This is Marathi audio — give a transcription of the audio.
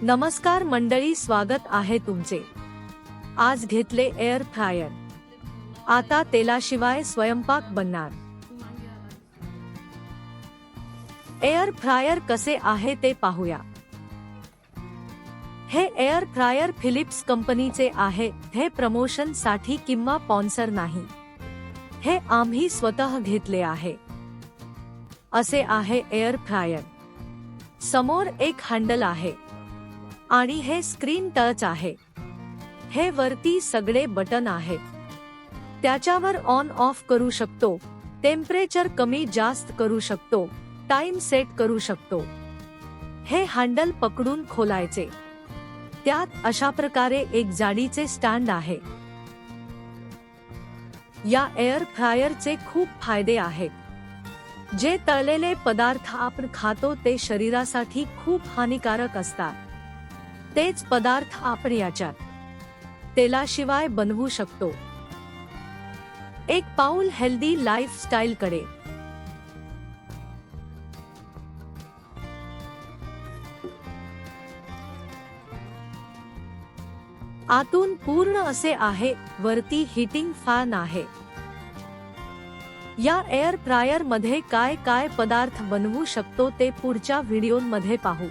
नमस्कार मंडळी, स्वागत आहे तुमचे। आज घेतले एअर फ्रायर। आता तेलाशिवाय स्वयंपाक बनणार। एअर फ्रायर कसे आहे ते पाहूया। हे एअर फ्रायर फिलिप्स कंपनीचे आहे। हे प्रमोशन साठी किंवा स्पॉन्सर नाही, हे आम्ही स्वतः घेतले आहे। असे आहे एअर फ्रायर। समोर एक हँडल आहे आणि हे स्क्रीन टच आहे। हे वरती सगळे बटन आहेत, त्याच्यावर ऑन ऑफ करू शकतो, टेम्परेचर कमी जास्त करू शकतो, टाइम सेट करू शकतो। हे हँडल पकडून खोलायचे, त्यात अशा प्रकारे एक जाडीचे स्टँड आहे। या एअर फ्रायरचे खूप फायदे आहेत। जे तळलेले पदार्थ आपण खातो ते शरीरासाठी खूप हानिकारक असतात। तेच पदार्थ आपण याच्यात तेलाशिवाय बनवू शकतो। एक पाऊल हेल्दी लाईफस्टाईल कडे। आतून पूर्ण असे आहे, वरती हीटिंग फॅन आहे। या एअर फ्रायर मध्ये काय काय पदार्थ बनवू शकतो ते पुढच्या व्हिडिओमध्ये पाहू।